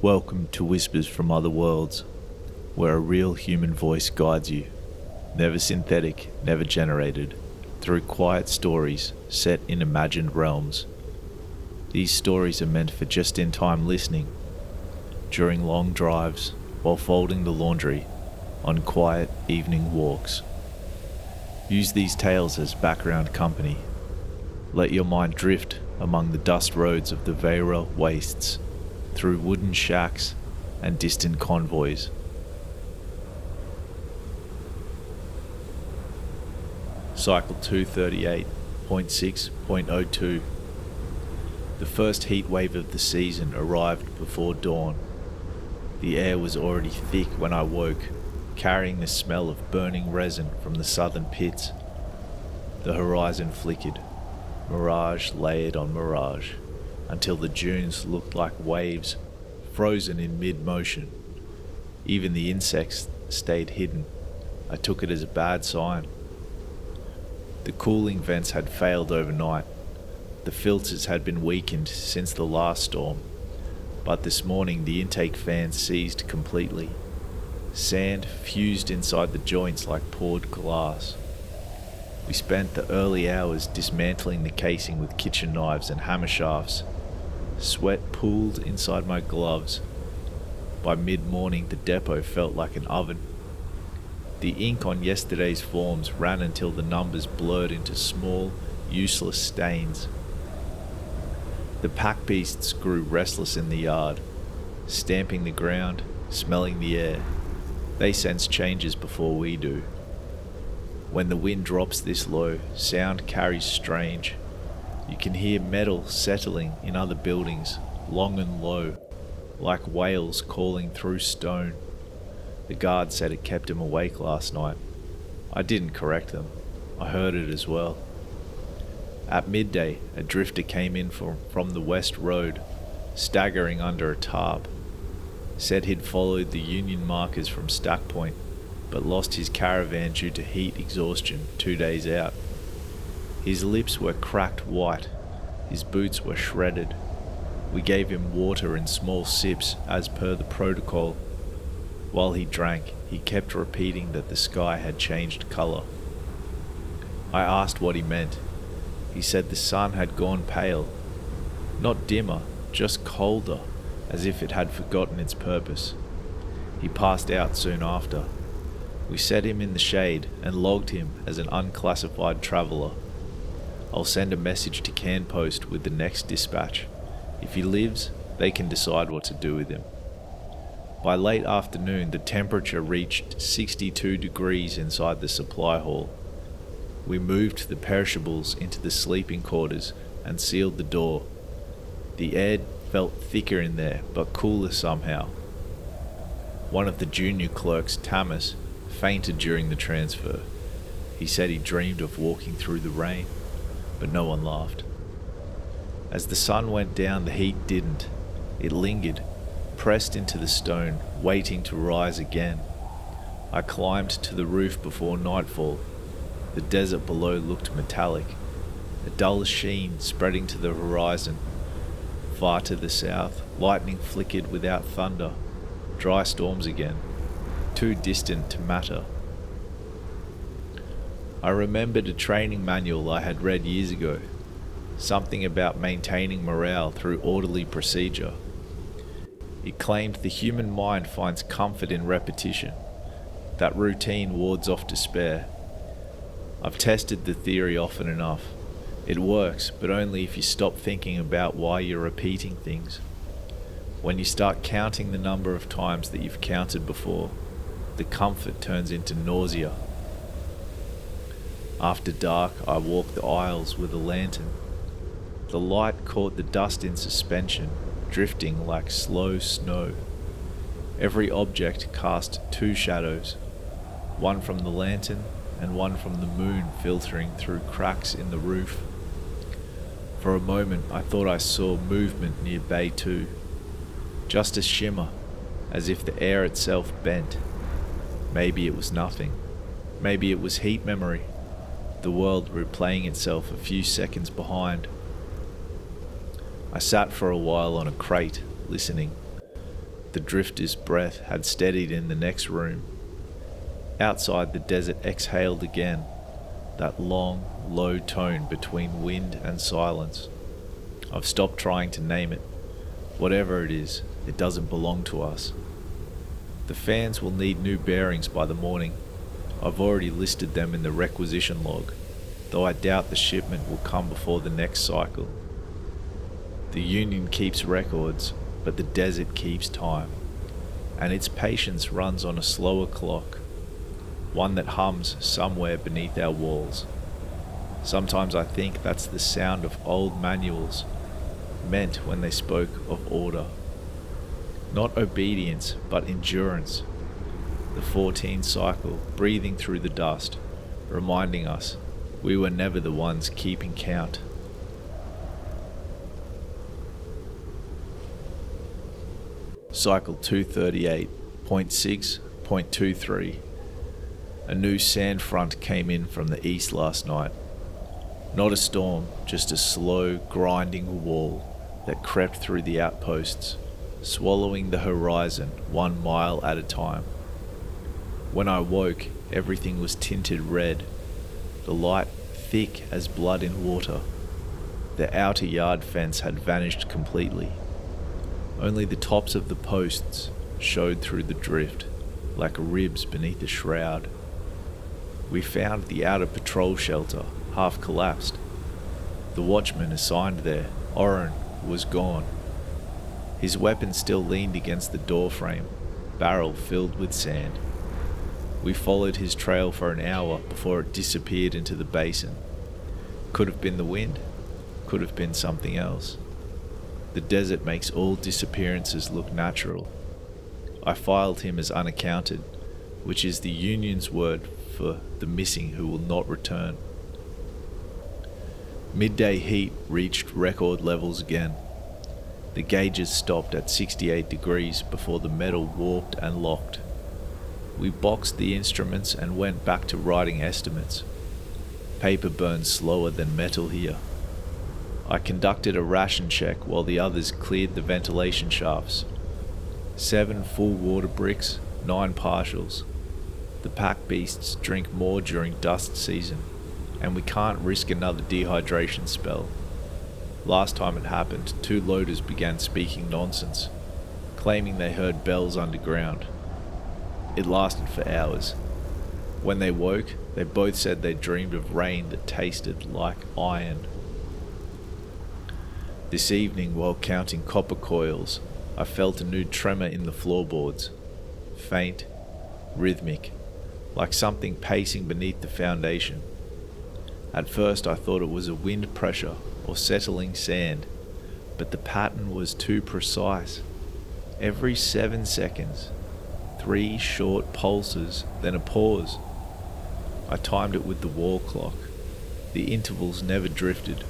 Welcome to Whispers from Other Worlds, where a real human voice guides you, never synthetic, never generated, through quiet stories set in imagined realms. These stories are meant for just-in-time listening, during long drives, while folding the laundry, on quiet evening walks. Use these tales as background company. Let your mind drift among the dust roads of the Veyra Wastes, through wooden shacks and distant convoys. Cycle 238.6.02. The first heat wave of the season arrived before dawn. The air was already thick when I woke, carrying the smell of burning resin from the southern pits. The horizon flickered, mirage layered on mirage, until the dunes looked like waves, frozen in mid-motion. Even the insects stayed hidden. I took it as a bad sign. The cooling vents had failed overnight. The filters had been weakened since the last storm, but this morning the intake fans seized completely. Sand fused inside the joints like poured glass. We spent the early hours dismantling the casing with kitchen knives and hammer shafts. Sweat pooled inside my gloves. By mid-morning, the depot felt like an oven. The ink on yesterday's forms ran until the numbers blurred into small, useless stains. The pack beasts grew restless in the yard, stamping the ground, smelling the air. They sense changes before we do. When the wind drops this low, sound carries strange. You can hear metal settling in other buildings, long and low, like whales calling through stone. The guard said it kept him awake last night. I didn't correct them. I heard it as well. At midday, a drifter came in from the west road, staggering under a tarp. Said he'd followed the Union markers from Stack Point, but lost his caravan due to heat exhaustion 2 days out. His lips were cracked white, his boots were shredded. We gave him water in small sips as per the protocol. While he drank, he kept repeating that the sky had changed colour. I asked what he meant. He said the sun had gone pale. Not dimmer, just colder, as if it had forgotten its purpose. He passed out soon after. We set him in the shade and logged him as an unclassified traveller. I'll send a message to Canpost with the next dispatch. If he lives, they can decide what to do with him. By late afternoon, the temperature reached 62 degrees inside the supply hall. We moved the perishables into the sleeping quarters and sealed the door. The air felt thicker in there, but cooler somehow. One of the junior clerks, Tamas, fainted during the transfer. He said he dreamed of walking through the rain, but no one laughed. As the sun went down, the heat didn't. It lingered, pressed into the stone, waiting to rise again. I climbed to the roof before nightfall. The desert below looked metallic, a dull sheen spreading to the horizon. Far to the south, lightning flickered without thunder. Dry storms again, too distant to matter. I remembered a training manual I had read years ago, something about maintaining morale through orderly procedure. It claimed the human mind finds comfort in repetition, that routine wards off despair. I've tested the theory often enough. It works, but only if you stop thinking about why you're repeating things. When you start counting the number of times that you've counted before, the comfort turns into nausea. After dark, I walked the aisles with a lantern. The light caught the dust in suspension, drifting like slow snow. Every object cast two shadows, one from the lantern and one from the moon filtering through cracks in the roof. For a moment, I thought I saw movement near Bay 2. Just a shimmer, as if the air itself bent. Maybe it was nothing. Maybe it was heat memory. The world replaying itself a few seconds behind. I sat for a while on a crate, listening. The drifter's breath had steadied in the next room. Outside, the desert exhaled again, that long, low tone between wind and silence. I've stopped trying to name it. Whatever it is, it doesn't belong to us. The fans will need new bearings by the morning. I've already listed them in the requisition log, though I doubt the shipment will come before the next cycle. The Union keeps records, but the desert keeps time, and its patience runs on a slower clock, one that hums somewhere beneath our walls. Sometimes I think that's the sound of old manuals, meant when they spoke of order. Not obedience, but endurance. The 14 cycle, breathing through the dust, reminding us we were never the ones keeping count. Cycle 238.6.23. A new sand front came in from the east last night. Not a storm, just a slow, grinding wall that crept through the outposts, swallowing the horizon 1 mile at a time. When I woke, everything was tinted red, the light thick as blood in water. The outer yard fence had vanished completely. Only the tops of the posts showed through the drift, like ribs beneath a shroud. We found the outer patrol shelter, half collapsed. The watchman assigned there, Oren, was gone. His weapon still leaned against the door frame, barrel filled with sand. We followed his trail for an hour before it disappeared into the basin. Could have been the wind, could have been something else. The desert makes all disappearances look natural. I filed him as unaccounted, which is the Union's word for the missing who will not return. Midday heat reached record levels again. The gauges stopped at 68 degrees before the metal warped and locked. We boxed the instruments and went back to writing estimates. Paper burns slower than metal here. I conducted a ration check while the others cleared the ventilation shafts. 7 full water bricks, 9 partials. The pack beasts drink more during dust season, and we can't risk another dehydration spell. Last time it happened, 2 loaders began speaking nonsense, claiming they heard bells underground. It lasted for hours. When they woke, they both said they dreamed of rain that tasted like iron. This evening, while counting copper coils, I felt a new tremor in the floorboards. Faint, rhythmic, like something pacing beneath the foundation. At first I thought it was a wind pressure or settling sand, but the pattern was too precise. Every 7 seconds, 3 short pulses, then a pause. I timed it with the wall clock. The intervals never drifted.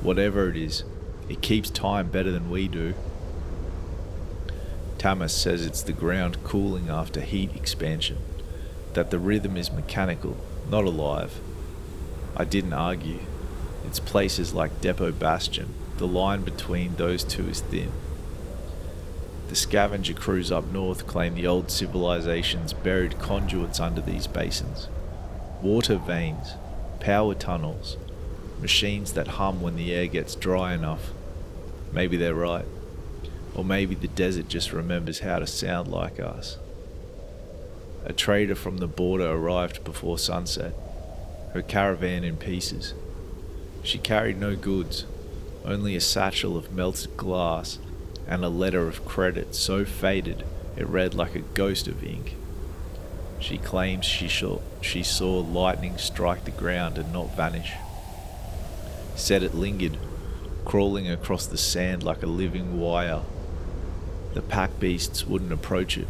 Whatever it is, it keeps time better than we do. Tamas says it's the ground cooling after heat expansion, that the rhythm is mechanical, not alive. I didn't argue. It's places like Depot Bastion. The line between those two is thin. The scavenger crews up north claim the old civilizations buried conduits under these basins. Water veins, power tunnels, machines that hum when the air gets dry enough. Maybe they're right. Or maybe the desert just remembers how to sound like us. A trader from the border arrived before sunset, her caravan in pieces. She carried no goods, only a satchel of melted glass and a letter of credit so faded it read like a ghost of ink. She claims she saw lightning strike the ground and not vanish. Said it lingered, crawling across the sand like a living wire. The pack beasts wouldn't approach it.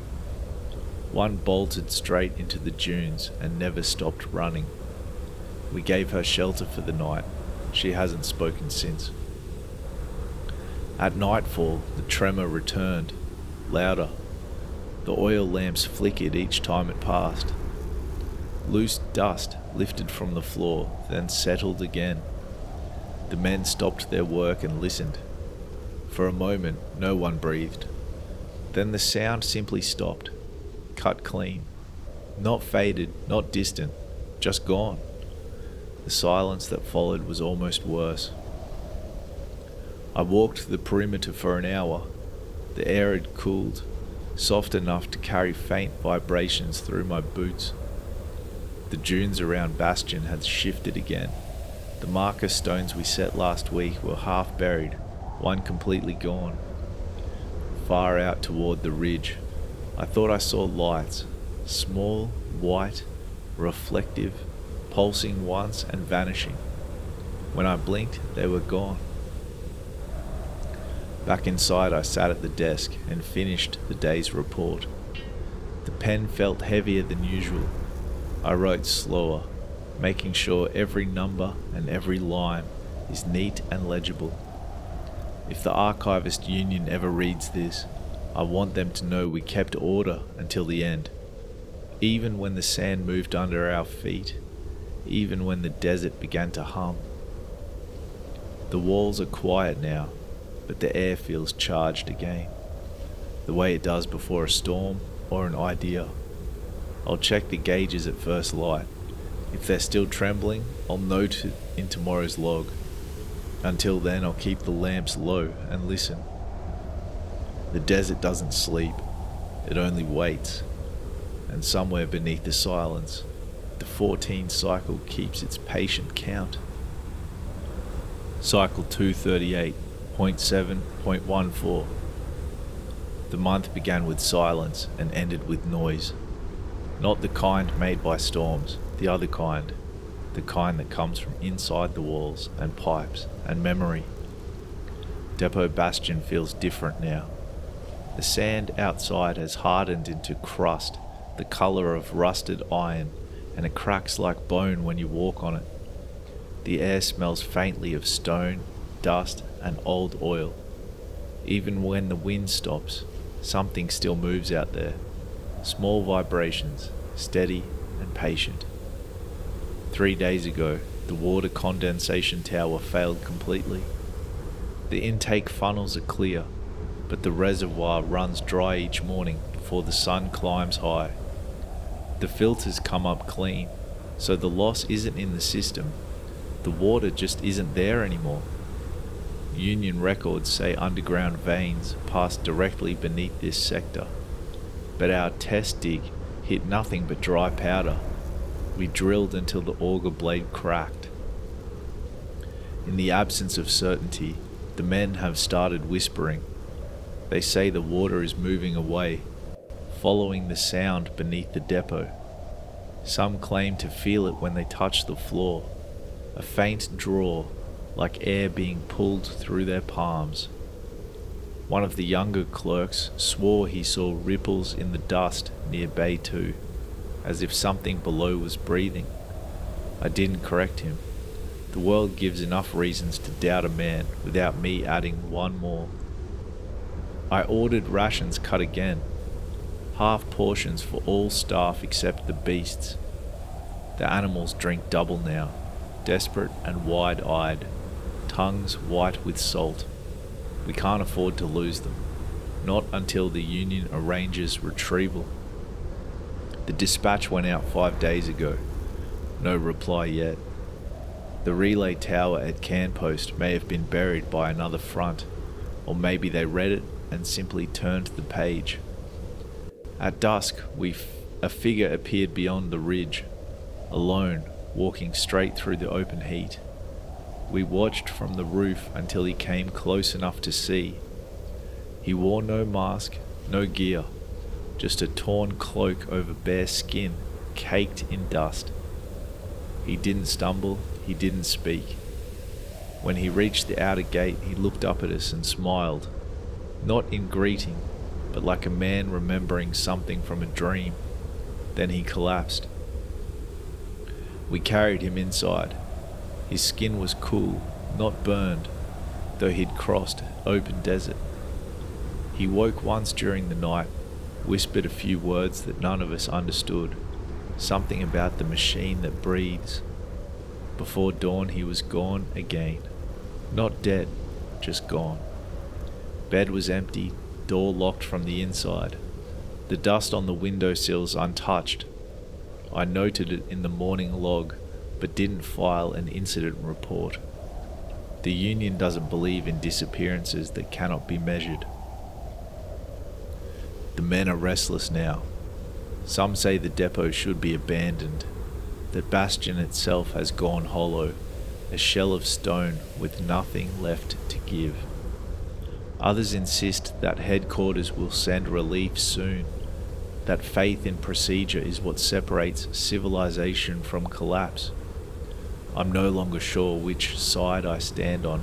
One bolted straight into the dunes and never stopped running. We gave her shelter for the night. She hasn't spoken since. At nightfall, the tremor returned, louder. The oil lamps flickered each time it passed. Loose dust lifted from the floor, then settled again. The men stopped their work and listened. For a moment, no one breathed. Then the sound simply stopped, cut clean. Not faded, not distant, just gone. The silence that followed was almost worse. I walked the perimeter for an hour. The air had cooled, soft enough to carry faint vibrations through my boots. The dunes around Bastion had shifted again. The marker stones we set last week were half buried, one completely gone. Far out toward the ridge, I thought I saw lights, small, white, reflective, pulsing once and vanishing. When I blinked, they were gone. Back inside, I sat at the desk and finished the day's report. The pen felt heavier than usual. I wrote slower, making sure every number and every line is neat and legible. If the Archivist Union ever reads this, I want them to know we kept order until the end. Even when the sand moved under our feet, even when the desert began to hum. The walls are quiet now, but the air feels charged again, the way it does before a storm or an idea. I'll check the gauges at first light. If they're still trembling, I'll note it in tomorrow's log. Until then, I'll keep the lamps low and listen. The desert doesn't sleep, it only waits. And somewhere beneath the silence, the 14 cycle keeps its patient count. Cycle 238.7.14. The month began with silence and ended with noise. Not the kind made by storms, the other kind. The kind that comes from inside the walls and pipes and memory. Depot Bastion feels different now. The sand outside has hardened into crust, the colour of rusted iron, and it cracks like bone when you walk on it. The air smells faintly of stone, dust, and old oil. Even when the wind stops, something still moves out there. Small vibrations, steady and patient. 3 days ago, the water condensation tower failed completely. The intake funnels are clear, but the reservoir runs dry each morning before the sun climbs high. The filters come up clean, so the loss isn't in the system. The water just isn't there anymore. Union records say underground veins pass directly beneath this sector, but our test dig hit nothing but dry powder. We drilled until the auger blade cracked. In the absence of certainty, the men have started whispering. They say the water is moving away, following the sound beneath the depot. Some claim to feel it when they touch the floor, a faint draw, like air being pulled through their palms. One of the younger clerks swore he saw ripples in the dust near Bay 2, as if something below was breathing. I didn't correct him. The world gives enough reasons to doubt a man without me adding one more. I ordered rations cut again, half portions for all staff except the beasts. The animals drink double now, desperate and wide-eyed, tongues white with salt. We can't afford to lose them, not until the Union arranges retrieval. The dispatch went out 5 days ago. No reply yet. The relay tower at Canpost may have been buried by another front, or maybe they read it and simply turned the page. At dusk, a figure appeared beyond the ridge, alone, walking straight through the open heat. We watched from the roof until he came close enough to see. He wore no mask, no gear, just a torn cloak over bare skin, caked in dust. He didn't stumble, he didn't speak. When he reached the outer gate, he looked up at us and smiled, not in greeting, but like a man remembering something from a dream. Then he collapsed. We carried him inside. His skin was cool, not burned, though he'd crossed open desert. He woke once during the night, whispered a few words that none of us understood, something about the machine that breathes. Before dawn he was gone again. Not dead, just gone. Bed was empty, door locked from the inside, the dust on the windowsills untouched. I noted it in the morning log, but didn't file an incident report. The union doesn't believe in disappearances that cannot be measured. The men are restless now. Some say the depot should be abandoned, that Bastion itself has gone hollow, a shell of stone with nothing left to give. Others insist that headquarters will send relief soon, that faith in procedure is what separates civilization from collapse. I'm no longer sure which side I stand on.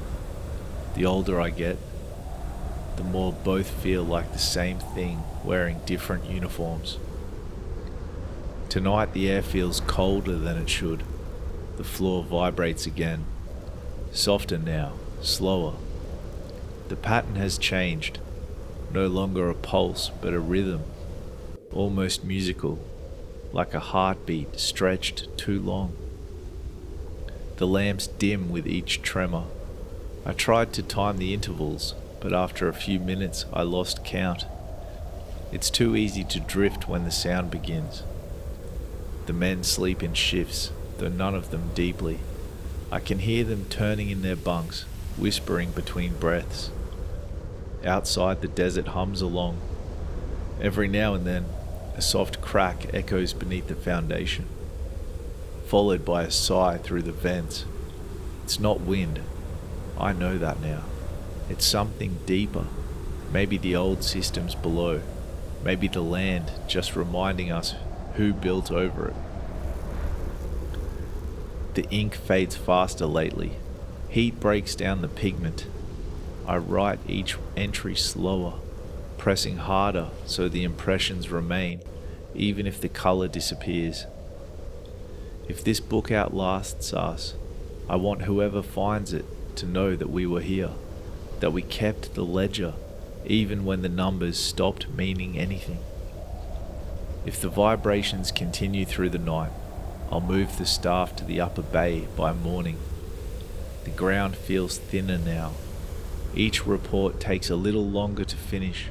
The older I get, the more both feel like the same thing, wearing different uniforms. Tonight the air feels colder than it should. The floor vibrates again. Softer now, slower. The pattern has changed. No longer a pulse, but a rhythm. Almost musical, like a heartbeat stretched too long. The lamps dim with each tremor. I tried to time the intervals, but after a few minutes I lost count. It's too easy to drift when the sound begins. The men sleep in shifts, though none of them deeply. I can hear them turning in their bunks, whispering between breaths. Outside the desert hums along. Every now and then, a soft crack echoes beneath the foundation, followed by a sigh through the vents. It's not wind. I know that now. It's something deeper. Maybe the old systems below. Maybe the land just reminding us who built over it. The ink fades faster lately. Heat breaks down the pigment. I write each entry slower, pressing harder so the impressions remain, even if the color disappears. If this book outlasts us, I want whoever finds it to know that we were here, that we kept the ledger, even when the numbers stopped meaning anything. If the vibrations continue through the night, I'll move the staff to the upper bay by morning. The ground feels thinner now. Each report takes a little longer to finish.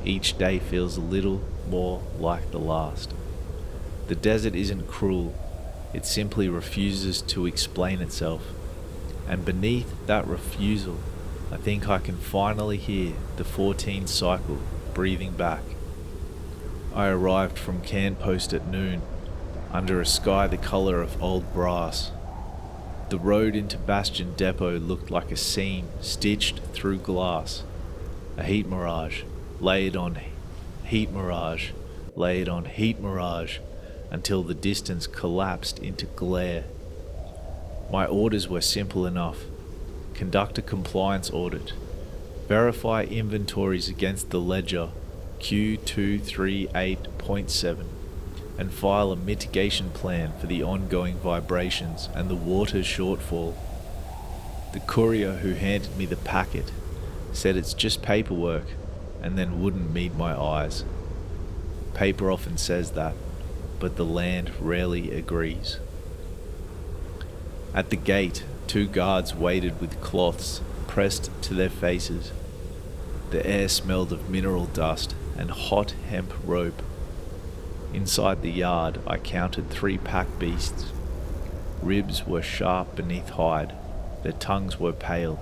Each day feels a little more like the last. The desert isn't cruel. It simply refuses to explain itself. And beneath that refusal, I think I can finally hear the 14 cycle breathing back. I arrived from Can Post at noon, under a sky the colour of old brass. The road into Bastion Depot looked like a seam stitched through glass. A heat mirage, layered on heat mirage, layered on heat mirage, until the distance collapsed into glare. My orders were simple enough. Conduct a compliance audit. Verify inventories against the ledger Q238.7 and file a mitigation plan for the ongoing vibrations and the water shortfall. The courier who handed me the packet said it's just paperwork and then wouldn't meet my eyes. Paper often says that, but the land rarely agrees. At the gate, 2 guards waited with cloths pressed to their faces. The air smelled of mineral dust and hot hemp rope. Inside the yard, I counted 3 pack beasts. Ribs were sharp beneath hide, their tongues were pale.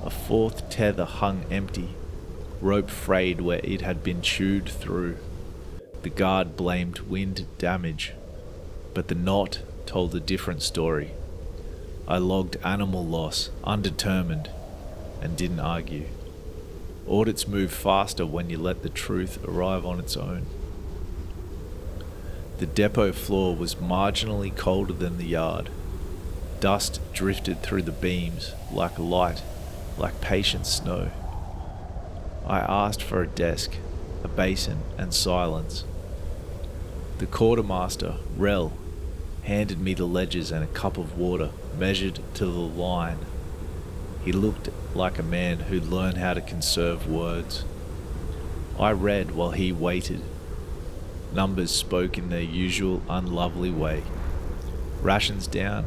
A 4th tether hung empty, rope frayed where it had been chewed through. The guard blamed wind damage, but the knot told a different story. I logged animal loss, undetermined, and didn't argue. Audits move faster when you let the truth arrive on its own. The depot floor was marginally colder than the yard. Dust drifted through the beams like light, like patient snow. I asked for a desk, a basin, and silence. The quartermaster, Rel, handed me the ledgers and a cup of water measured to the line. He looked like a man who'd learned how to conserve words. I read while he waited. Numbers spoke in their usual unlovely way. Rations down,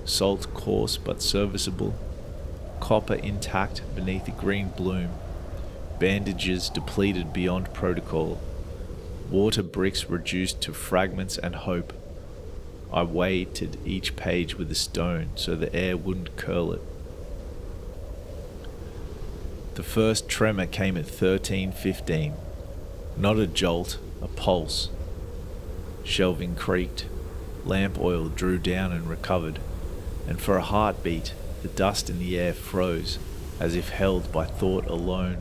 salt coarse but serviceable, copper intact beneath a green bloom, bandages depleted beyond protocol, water bricks reduced to fragments and hope. I weighted each page with a stone so the air wouldn't curl it. The first tremor came at 13:15. Not a jolt, a pulse. Shelving creaked, lamp oil drew down and recovered, and for a heartbeat, the dust in the air froze, as if held by thought alone.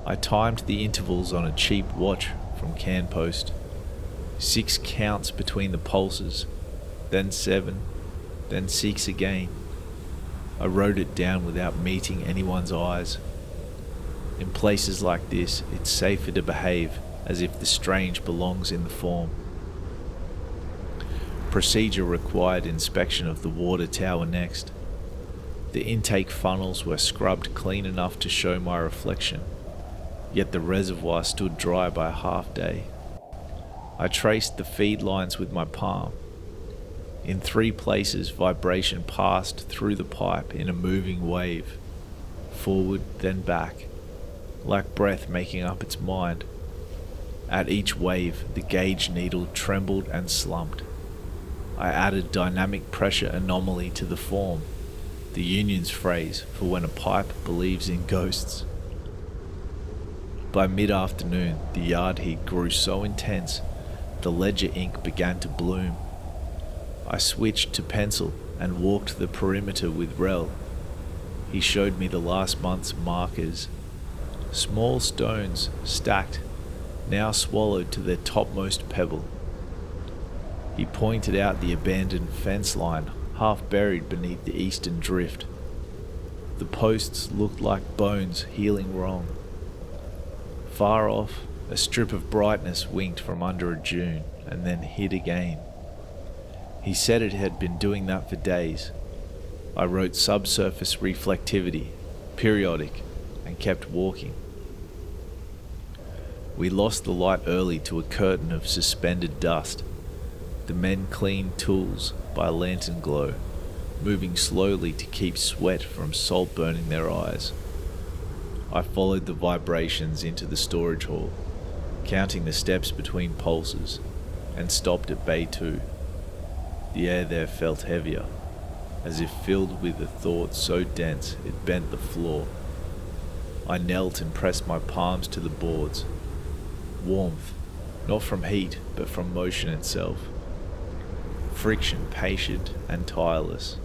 I timed the intervals on a cheap watch from Canpost. 6 counts between the pulses, then 7, then 6 again. I wrote it down without meeting anyone's eyes. In places like this, it's safer to behave as if the strange belongs in the form. Procedure required inspection of the water tower next. The intake funnels were scrubbed clean enough to show my reflection, yet the reservoir stood dry by a half day. I traced the feed lines with my palm. In 3 places, vibration passed through the pipe in a moving wave, forward then back, like breath making up its mind. At each wave, the gauge needle trembled and slumped. I added dynamic pressure anomaly to the form, the union's phrase for when a pipe believes in ghosts. By mid-afternoon, the yard heat grew so intense, the ledger ink began to bloom. I switched to pencil and walked the perimeter with Rel. He showed me the last month's markers. Small stones, stacked, now swallowed to their topmost pebble. He pointed out the abandoned fence line, half buried beneath the eastern drift. The posts looked like bones healing wrong. Far off, a strip of brightness winked from under a dune and then hid again. He said it had been doing that for days. I wrote subsurface reflectivity, periodic, and kept walking. We lost the light early to a curtain of suspended dust. The men cleaned tools by lantern glow, moving slowly to keep sweat from salt burning their eyes. I followed the vibrations into the storage hall, counting the steps between pulses, and stopped at Bay 2. The air there felt heavier, as if filled with a thought so dense it bent the floor. I knelt and pressed my palms to the boards. Warmth, not from heat, but from motion itself. Friction patient and tireless.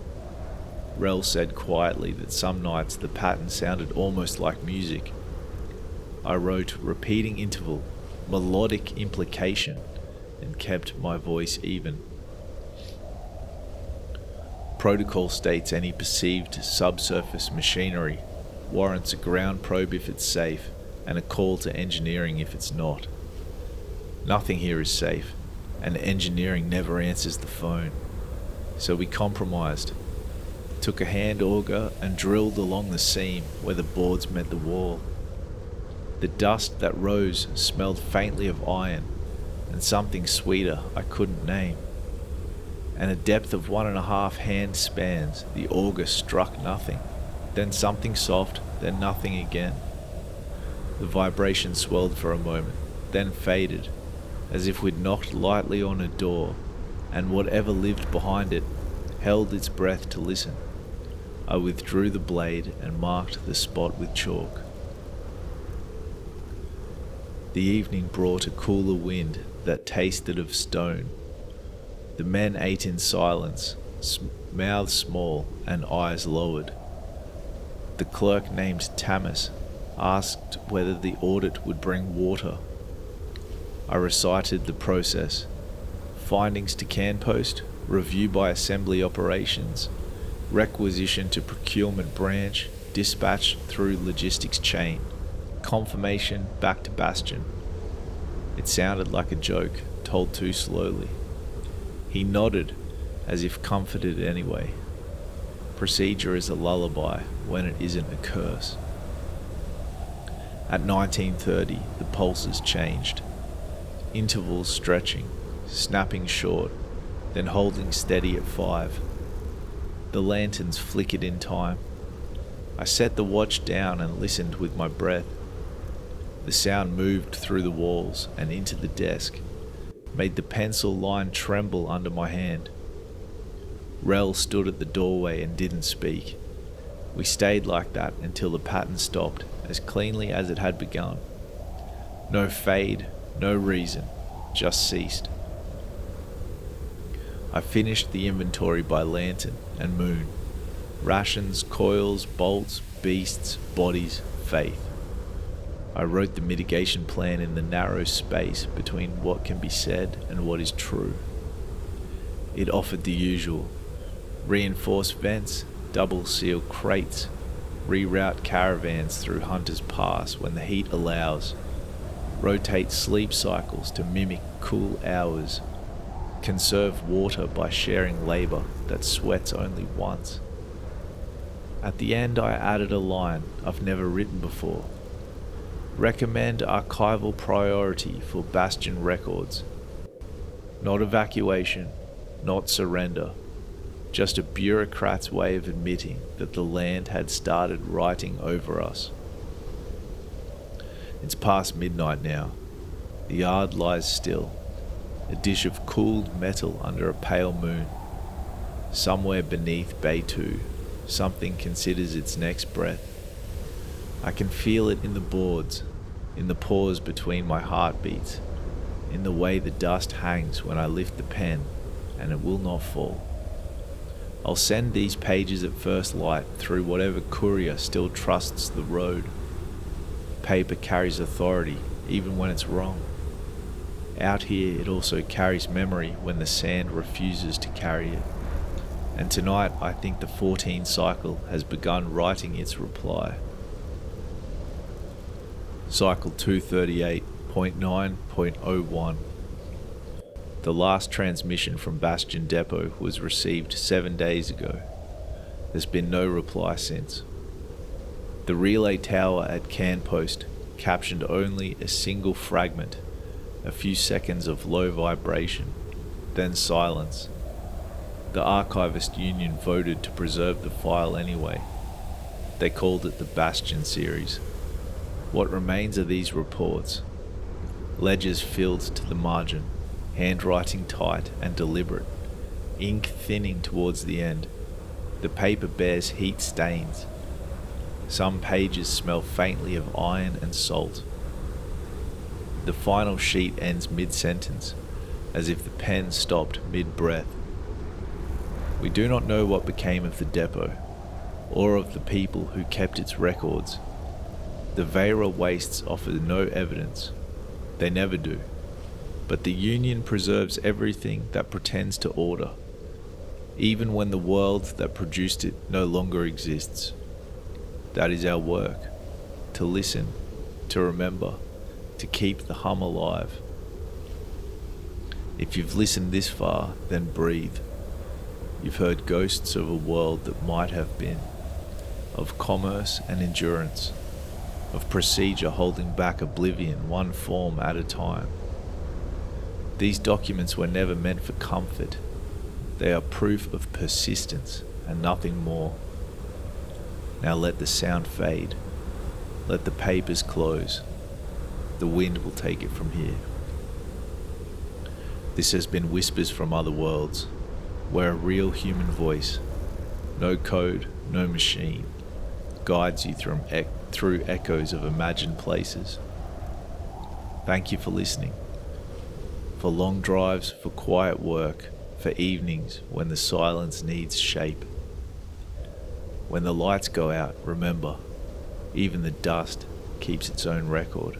Rel said quietly that some nights the pattern sounded almost like music. I wrote repeating interval, melodic implication, and kept my voice even. Protocol states any perceived subsurface machinery warrants a ground probe if it's safe, and a call to engineering if it's not. Nothing here is safe, and engineering never answers the phone. So we compromised. Took a hand auger and drilled along the seam where the boards met the wall. The dust that rose smelled faintly of iron, and something sweeter I couldn't name. At a depth of 1.5 hand spans, the auger struck nothing, then something soft, then nothing again. The vibration swelled for a moment, then faded, as if we'd knocked lightly on a door, and whatever lived behind it held its breath to listen. I withdrew the blade and marked the spot with chalk. The evening brought a cooler wind that tasted of stone. The men ate in silence, mouths small and eyes lowered. The clerk named Tamas asked whether the audit would bring water. I recited the process. Findings to Canpost, review by assembly operations, requisition to procurement branch, dispatch through logistics chain, confirmation back to Bastion. It sounded like a joke, told too slowly. He nodded, as if comforted anyway. Procedure is a lullaby when it isn't a curse. At 19:30, the pulses changed. Intervals stretching, snapping short, then holding steady at 5. The lanterns flickered in time. I set the watch down and listened with my breath, The sound moved through the walls and into the desk, made the pencil line tremble under my hand. Rel stood at the doorway and didn't speak. We stayed like that until the pattern stopped, as cleanly as it had begun. No fade, no reason, just ceased. I finished the inventory by lantern and moon. Rations, coils, bolts, beasts, bodies, faith. I wrote the mitigation plan in the narrow space between what can be said and what is true. It offered the usual: reinforced vents, double seal crates, reroute caravans through Hunter's Pass when the heat allows, rotate sleep cycles to mimic cool hours, conserve water by sharing labor that sweats only once. At the end I added a line I've never written before. Recommend archival priority for Bastion records. Not evacuation, not surrender. Just a bureaucrat's way of admitting that the land had started writing over us. It's past midnight now. The yard lies still, a dish of cooled metal under a pale moon. Somewhere beneath Bay 2, something considers its next breath. I can feel it in the boards, in the pause between my heartbeats, in the way the dust hangs when I lift the pen, and it will not fall. I'll send these pages at first light through whatever courier still trusts the road. Paper carries authority, even when it's wrong. Out here, it also carries memory when the sand refuses to carry it. And tonight, I think the 14 cycle has begun writing its reply. Cycle 238.9.01. The last transmission from Bastion Depot was received 7 days ago. There's been no reply since. The relay tower at Canpost captioned only a single fragment, a few seconds of low vibration, then silence. The Archivist Union voted to preserve the file anyway. They called it the Bastion series. What remains are these reports. Ledgers filled to the margin, handwriting tight and deliberate, ink thinning towards the end. The paper bears heat stains. Some pages smell faintly of iron and salt. The final sheet ends mid-sentence, as if the pen stopped mid-breath. We do not know what became of the depot, or of the people who kept its records. The Veyra Wastes offer no evidence. They never do. But the Union preserves everything that pretends to order, even when the world that produced it no longer exists. That is our work, to listen, to remember, to keep the hum alive. If you've listened this far, then breathe. You've heard ghosts of a world that might have been, of commerce and endurance, of procedure holding back oblivion one form at a time. These documents were never meant for comfort. They are proof of persistence and nothing more. Now let the sound fade. Let the papers close. The wind will take it from here. This has been Whispers from Other Worlds, where a real human voice, no code, no machine, guides you through echoes of imagined places. Thank you for listening. For long drives, for quiet work, for evenings when the silence needs shape. When the lights go out, remember, even the dust keeps its own record.